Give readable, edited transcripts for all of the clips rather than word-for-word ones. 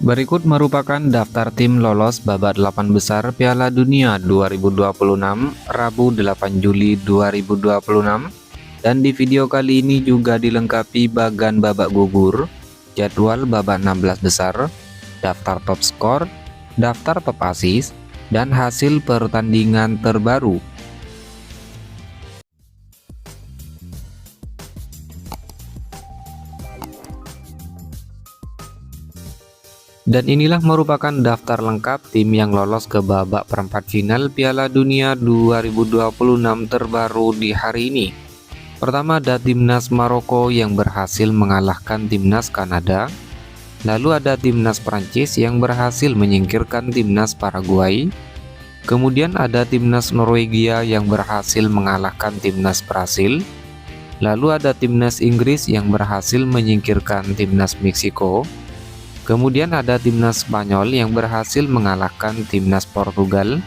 Berikut merupakan daftar tim lolos babak 8 besar Piala Dunia 2026 Rabu 8 Juli 2026. Dan di video kali ini juga dilengkapi bagan babak gugur, jadwal babak 16 besar, daftar top skor, daftar top assist, dan hasil pertandingan terbaru. Dan inilah merupakan daftar lengkap tim yang lolos ke babak perempat final Piala Dunia 2026 terbaru di hari ini. Pertama ada timnas Maroko yang berhasil mengalahkan timnas Kanada. Lalu ada timnas Prancis yang berhasil menyingkirkan timnas Paraguay. Kemudian ada timnas Norwegia yang berhasil mengalahkan timnas Brasil. Lalu ada timnas Inggris yang berhasil menyingkirkan timnas Meksiko. Kemudian ada timnas Spanyol yang berhasil mengalahkan timnas Portugal.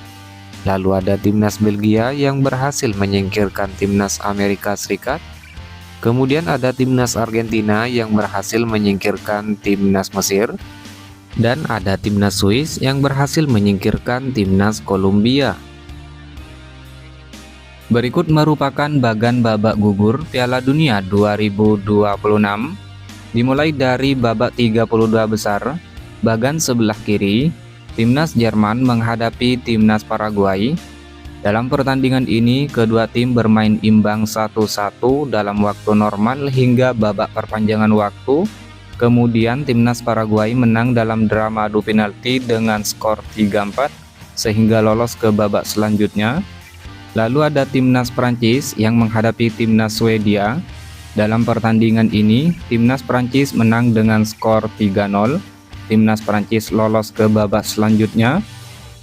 Lalu ada timnas Belgia yang berhasil menyingkirkan timnas Amerika Serikat. Kemudian ada timnas Argentina yang berhasil menyingkirkan timnas Mesir. Dan ada timnas Swiss yang berhasil menyingkirkan timnas Kolombia. Berikut merupakan bagan babak gugur Piala Dunia 2026. Dimulai dari babak 32 besar, bagan sebelah kiri, timnas Jerman menghadapi timnas Paraguay. Dalam pertandingan ini, kedua tim bermain imbang 1-1 dalam waktu normal hingga babak perpanjangan waktu. Kemudian timnas Paraguay menang dalam drama adu penalti dengan skor 3-4 sehingga lolos ke babak selanjutnya. Lalu ada timnas Prancis yang menghadapi timnas Swedia. Dalam pertandingan ini, timnas Prancis menang dengan skor 3-0. Timnas Prancis lolos ke babak selanjutnya.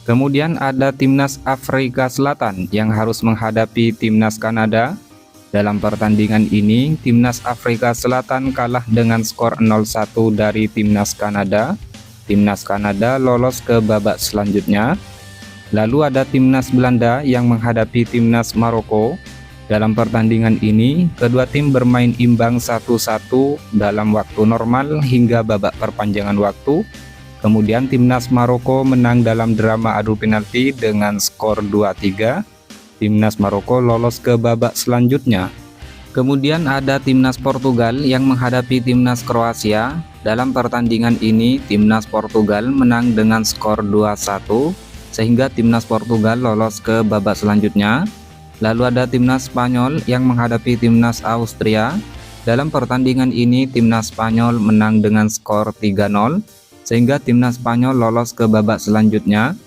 Kemudian ada timnas Afrika Selatan yang harus menghadapi timnas Kanada. Dalam pertandingan ini, timnas Afrika Selatan kalah dengan skor 0-1 dari timnas Kanada. Timnas Kanada lolos ke babak selanjutnya. Lalu ada timnas Belanda yang menghadapi timnas Maroko. Dalam pertandingan ini, kedua tim bermain imbang 1-1 dalam waktu normal hingga babak perpanjangan waktu. Kemudian timnas Maroko menang dalam drama adu penalti dengan skor 2-3. Timnas Maroko lolos ke babak selanjutnya. Kemudian ada timnas Portugal yang menghadapi timnas Kroasia. Dalam pertandingan ini, timnas Portugal menang dengan skor 2-1 sehingga timnas Portugal lolos ke babak selanjutnya. Lalu ada timnas Spanyol yang menghadapi timnas Austria. Dalam pertandingan ini timnas Spanyol menang dengan skor 3-0 sehingga timnas Spanyol lolos ke babak selanjutnya.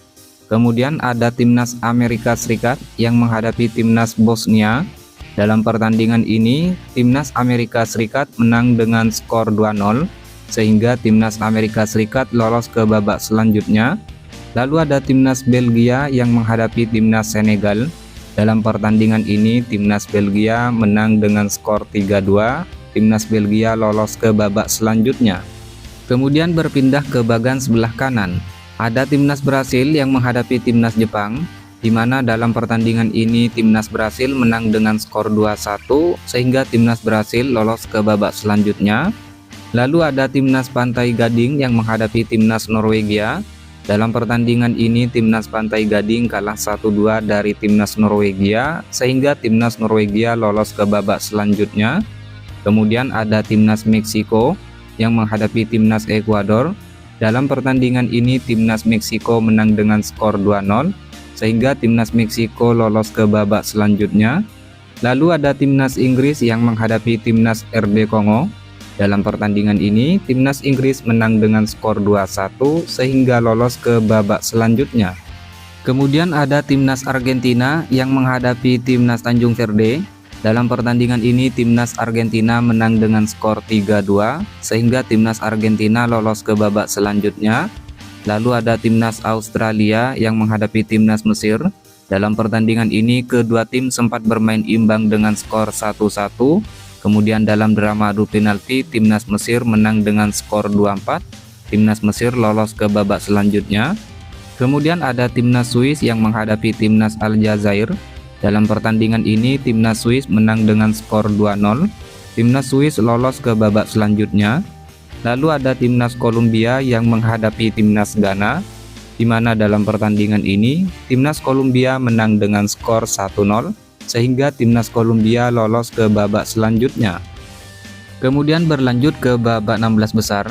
Kemudian ada timnas Amerika Serikat yang menghadapi timnas Bosnia. Dalam pertandingan ini timnas Amerika Serikat menang dengan skor 2-0 sehingga timnas Amerika Serikat lolos ke babak selanjutnya. Lalu ada timnas Belgia yang menghadapi timnas Senegal. Dalam pertandingan ini, timnas Belgia menang dengan skor 3-2. Timnas Belgia lolos ke babak selanjutnya. Kemudian berpindah ke bagan sebelah kanan. Ada timnas Brasil yang menghadapi timnas Jepang, di mana dalam pertandingan ini timnas Brasil menang dengan skor 2-1 sehingga timnas Brasil lolos ke babak selanjutnya. Lalu ada timnas Pantai Gading yang menghadapi timnas Norwegia. Dalam pertandingan ini timnas Pantai Gading kalah 1-2 dari timnas Norwegia sehingga timnas Norwegia lolos ke babak selanjutnya. Kemudian ada timnas Meksiko yang menghadapi timnas Ekuador. Dalam pertandingan ini timnas Meksiko menang dengan skor 2-0 sehingga timnas Meksiko lolos ke babak selanjutnya. Lalu ada timnas Inggris yang menghadapi timnas RD Kongo. Dalam pertandingan ini, timnas Inggris menang dengan skor 2-1 sehingga lolos ke babak selanjutnya. Kemudian ada timnas Argentina yang menghadapi timnas Tanjung Verde. Dalam pertandingan ini, timnas Argentina menang dengan skor 3-2 sehingga timnas Argentina lolos ke babak selanjutnya. Lalu ada timnas Australia yang menghadapi timnas Mesir. Dalam pertandingan ini, kedua tim sempat bermain imbang dengan skor 1-1. Kemudian dalam drama adu penalti, timnas Mesir menang dengan skor 2-4. Timnas Mesir lolos ke babak selanjutnya. Kemudian ada timnas Swiss yang menghadapi timnas Aljazair. Dalam pertandingan ini, timnas Swiss menang dengan skor 2-0. Timnas Swiss lolos ke babak selanjutnya. Lalu ada timnas Kolombia yang menghadapi timnas Ghana, di mana dalam pertandingan ini timnas Kolombia menang dengan skor 1-0 sehingga timnas Kolombia lolos ke babak selanjutnya. Kemudian berlanjut ke babak 16 besar,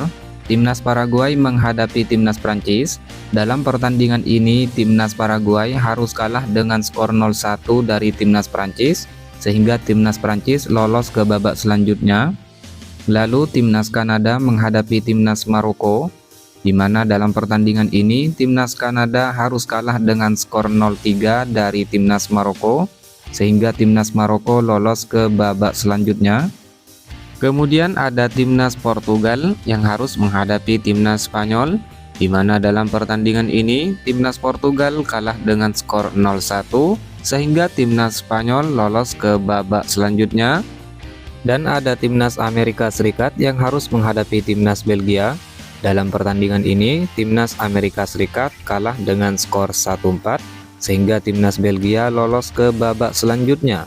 timnas Paraguay menghadapi timnas Prancis. Dalam pertandingan ini timnas Paraguay harus kalah dengan skor 0-1 dari timnas Prancis sehingga timnas Prancis lolos ke babak selanjutnya. Lalu timnas Kanada menghadapi timnas Maroko, di mana dalam pertandingan ini timnas Kanada harus kalah dengan skor 0-3 dari timnas Maroko sehingga timnas Maroko lolos ke babak selanjutnya. Kemudian ada timnas Portugal yang harus menghadapi timnas Spanyol, di mana dalam pertandingan ini timnas Portugal kalah dengan skor 0-1 sehingga timnas Spanyol lolos ke babak selanjutnya. Dan ada timnas Amerika Serikat yang harus menghadapi timnas Belgia. Dalam pertandingan ini timnas Amerika Serikat kalah dengan skor 1-4 sehingga timnas Belgia lolos ke babak selanjutnya.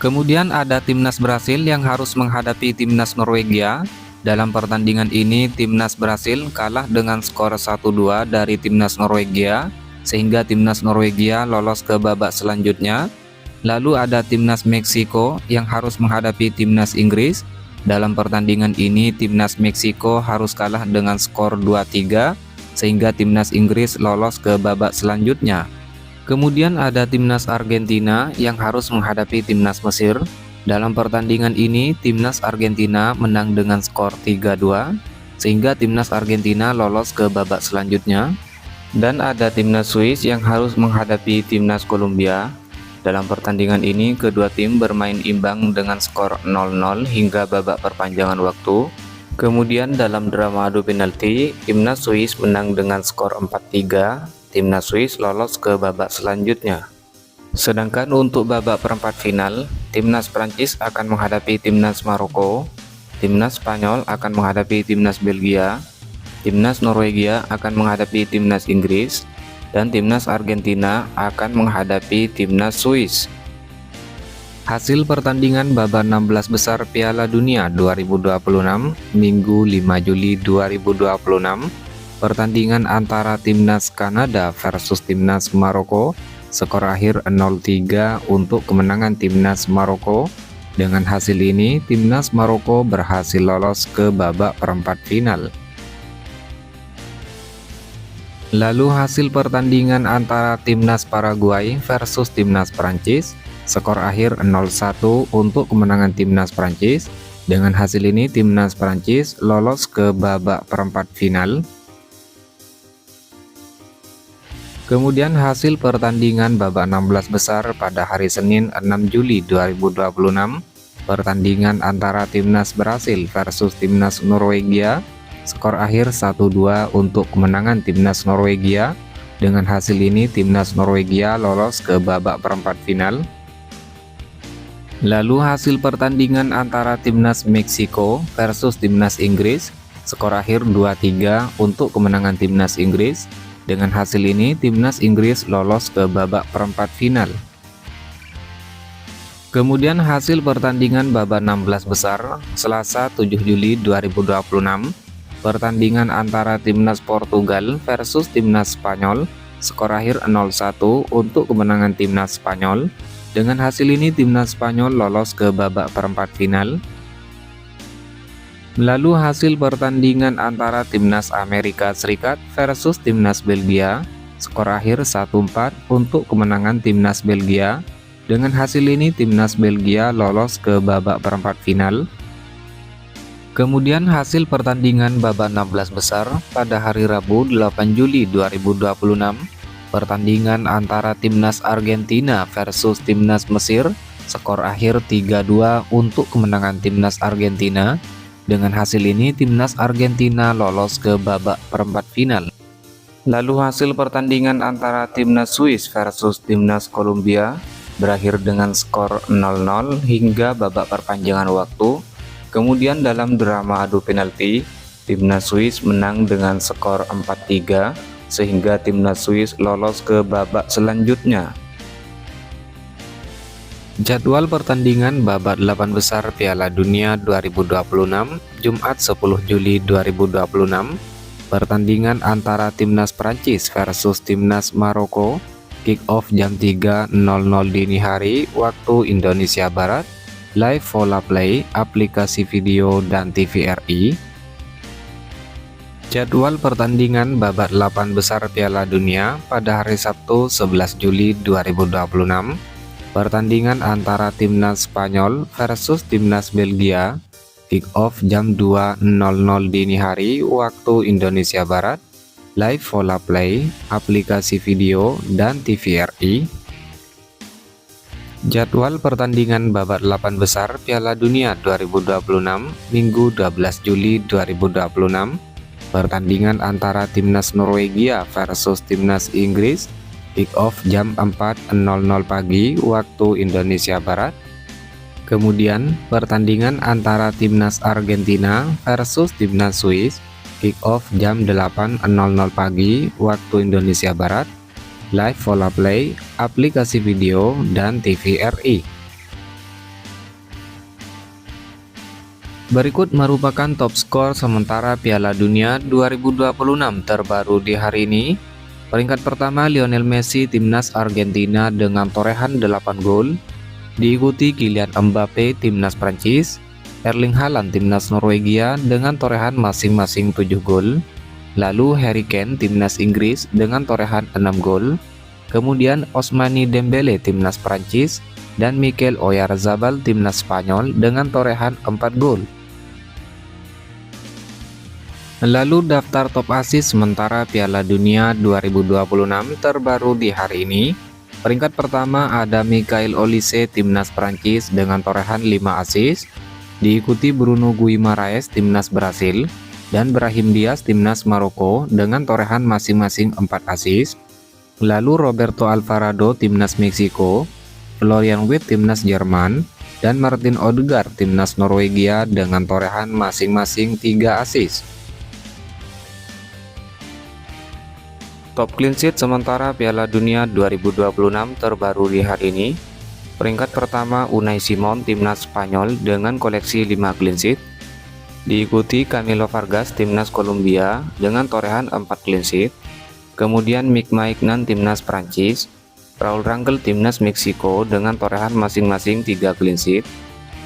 Kemudian ada timnas Brasil yang harus menghadapi timnas Norwegia. Dalam pertandingan ini timnas Brasil kalah dengan skor 1-2 dari timnas Norwegia sehingga timnas Norwegia lolos ke babak selanjutnya. Lalu ada timnas Meksiko yang harus menghadapi timnas Inggris. Dalam pertandingan ini timnas Meksiko harus kalah dengan skor 2-3 sehingga timnas Inggris lolos ke babak selanjutnya. Kemudian ada timnas Argentina yang harus menghadapi timnas Mesir. Dalam pertandingan ini timnas Argentina menang dengan skor 3-2 sehingga timnas Argentina lolos ke babak selanjutnya. Dan ada timnas Swiss yang harus menghadapi timnas Kolombia. Dalam pertandingan ini kedua tim bermain imbang dengan skor 0-0 hingga babak perpanjangan waktu. Kemudian dalam drama adu penalti, timnas Swiss menang dengan skor 4-3. Timnas Swiss lolos ke babak selanjutnya. Sedangkan untuk babak perempat final, timnas Prancis akan menghadapi timnas Maroko, timnas Spanyol akan menghadapi timnas Belgia, timnas Norwegia akan menghadapi timnas Inggris, dan timnas Argentina akan menghadapi timnas Swiss. Hasil pertandingan babak 16 besar Piala Dunia 2026 Minggu 5 Juli 2026. Pertandingan antara timnas Kanada versus timnas Maroko, skor akhir 0-3 untuk kemenangan timnas Maroko. Dengan hasil ini timnas Maroko berhasil lolos ke babak perempat final. Lalu hasil pertandingan antara timnas Paraguay versus timnas Prancis, skor akhir 0-1 untuk kemenangan timnas Prancis. Dengan hasil ini timnas Prancis lolos ke babak perempat final. Kemudian hasil pertandingan babak 16 besar pada hari Senin 6 Juli 2026, pertandingan antara timnas Brasil versus timnas Norwegia. Skor akhir 1-2 untuk kemenangan timnas Norwegia. Dengan hasil ini timnas Norwegia lolos ke babak perempat final. Lalu hasil pertandingan antara timnas Meksiko versus timnas Inggris. Skor akhir 2-3 untuk kemenangan timnas Inggris. Dengan hasil ini timnas Inggris lolos ke babak perempat final. Kemudian hasil pertandingan babak 16 besar Selasa 7 Juli 2026. Pertandingan antara timnas Portugal versus timnas Spanyol, skor akhir 0-1 untuk kemenangan timnas Spanyol. Dengan hasil ini timnas Spanyol lolos ke babak perempat final. Lalu hasil pertandingan antara timnas Amerika Serikat versus timnas Belgia, skor akhir 1-4 untuk kemenangan timnas Belgia. Dengan hasil ini timnas Belgia lolos ke babak perempat final. Kemudian hasil pertandingan babak 16 besar pada hari Rabu 8 Juli 2026, pertandingan antara timnas Argentina versus timnas Mesir, skor akhir 3-2 untuk kemenangan timnas Argentina. Dengan hasil ini timnas Argentina lolos ke babak perempat final. Lalu hasil pertandingan antara timnas Swiss versus timnas Kolombia berakhir dengan skor 0-0 hingga babak perpanjangan waktu. Kemudian dalam drama adu penalti, timnas Swiss menang dengan skor 4-3 sehingga timnas Swiss lolos ke babak selanjutnya. Jadwal pertandingan babak 8 besar Piala Dunia 2026 Jumat 10 Juli 2026. Pertandingan antara Timnas Prancis versus Timnas Maroko, kick off jam 3.00 dini hari waktu Indonesia Barat, live Vola Play, aplikasi video dan TVRI. Jadwal pertandingan babak 8 besar Piala Dunia pada hari Sabtu 11 Juli 2026. Pertandingan antara Timnas Spanyol versus Timnas Belgia, kick off jam 2.00 dini hari waktu Indonesia Barat, live Vola Play, aplikasi video dan TVRI. Jadwal pertandingan babak 8 besar Piala Dunia 2026 Minggu 12 Juli 2026. Pertandingan antara Timnas Norwegia versus Timnas Inggris, kick off jam 4.00 pagi waktu Indonesia Barat. Kemudian pertandingan antara Timnas Argentina versus Timnas Swiss, kick off jam 8.00 pagi waktu Indonesia Barat, live Vola Play, aplikasi video dan TVRI. Berikut merupakan top skor sementara Piala Dunia 2026 terbaru di hari ini. Peringkat pertama Lionel Messi Timnas Argentina dengan torehan 8 gol, diikuti Kylian Mbappe Timnas Prancis, Erling Haaland Timnas Norwegia dengan torehan masing-masing 7 gol, lalu Harry Kane Timnas Inggris dengan torehan 6 gol, kemudian Ousmane Dembele Timnas Prancis dan Mikel Oyarzabal Timnas Spanyol dengan torehan 4 gol. Lalu daftar top assist sementara Piala Dunia 2026 terbaru di hari ini. Peringkat pertama ada Michael Olise Timnas Prancis dengan torehan 5 assist, diikuti Bruno Guimaraes Timnas Brasil dan Brahim Diaz Timnas Maroko dengan torehan masing-masing 4 assist. Lalu Roberto Alvarado Timnas Meksiko, Florian Wirtz Timnas Jerman, dan Martin Odegaard Timnas Norwegia dengan torehan masing-masing 3 assist. Top clean sheet sementara Piala Dunia 2026 terbaru di hari ini. Peringkat pertama Unai Simon Timnas Spanyol dengan koleksi 5 clean sheet, diikuti Camilo Vargas Timnas Kolombia dengan torehan 4 clean sheet. Kemudian Mike Maignan Timnas Prancis, Raul Rangel Timnas Meksiko dengan torehan masing-masing 3 clean sheet,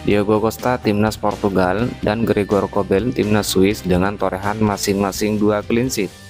Diogo Costa Timnas Portugal dan Gregor Kobel Timnas Swiss dengan torehan masing-masing 2 clean sheet.